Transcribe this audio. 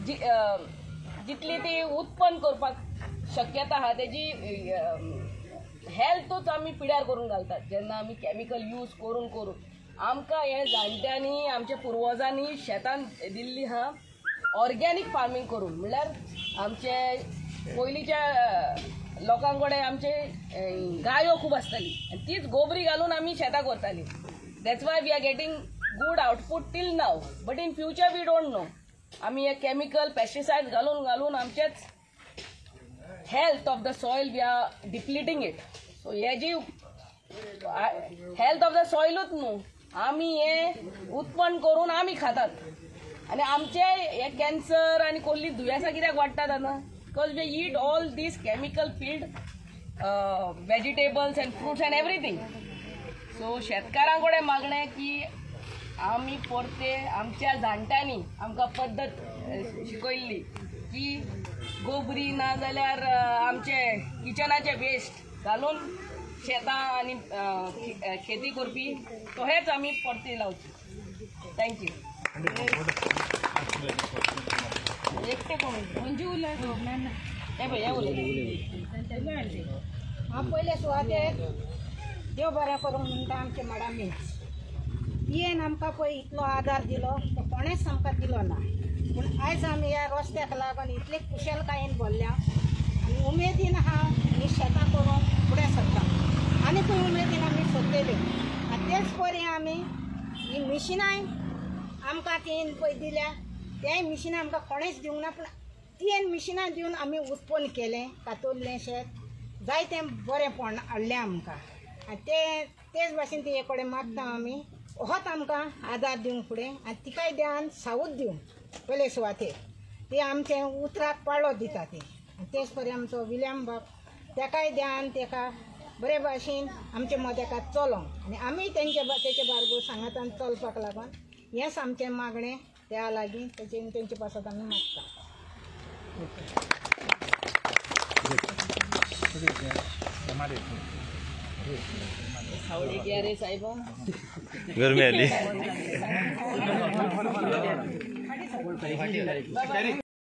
जितली ती उत्पन्न करपाक शक्यता आहा तेजी हेल्थूच आमी पिड्यार करून घालतात जेन्ना आमी कॅमिकल यूज करून आमकां हे जाणट्यांनी आमच्या पुर्वजांनी शेतान दिल्ली आहा ऑर्गेनीक फार्मिंग करून म्हणल्यार आमचे पयलींच्या लोकां कडेन आमचे गायो खूब आसताली आनी तीच गोबरी घालून आमी शेतां करताली that's why we are getting good output till now but in future we don't know आमी हे केमिकल पेस्टिसायड्स घालून आमचेच health of the soil we are depleting it so हे जी हेल्थ ऑफ द सॉयलूच न्हू आमी हे उत्पन्न करून आमी खातात आनी आमचे हे कॅन्सर आनी कसली दुयेंसां कित्याक वाडटात आतां because we eat all this chemical filled vegetables and fruits and everything so शेतकारां कडेन मागणें की आमी परते आमच्या जाणट्यांनी आमकां पद्दत शिकयल्ली की गोबरी ना जाल्यार आमचे किचनाचे वेस्ट घालून शेतां आनी खेती करपी तोहेच आमी परते लावचे थँक्यू एकटे कोण मंजू उलय हे उलय हांव पयले सुवातेर देव बरें करूं म्हणटा आमचे मॅडमी तुवें आमकां पळय इतलो आदार दिलो तो कोणेच आमकां दिलो ना पूण आयज आमी ह्या रस्त्याक लागून इतले कुशलकायेन भरल्या आनी उमेदीन हांव ही शेतां करून फुडें सरता आनी खंय उमेदीन आमी सरतली आनी तेच परी आमी ही मिशिनाय आमकां तीन पळय दिल्या तेय मिशिनां आमकां कोणेच दिवंक ना पूण तीन मिशिनां दिवन आमी उत्पन्न केलें कातोरलें शेत जायतें बरेंपण हाडलें आमकां आनी तेच भाशेन ते कडेन मागता आमी होच आमकां आदार दिवंक फुडें आनी तिकाय ध्यान सावूत दिवं पयले सुवातेर ती आमचें उतराक पाळो दिता ती आनी तेच परी आमचो विल्यम बाब तेकाय ध्यान तेका बरे भाशेन आमचे मदेकात चलोंक आनी आमी तेचे बारबर सांगातान चलपाक लागून हेंच आमचें मागणें त्या लागीं तेंचे पासत आमी मागता सावळी रे साहेब गर्मी आली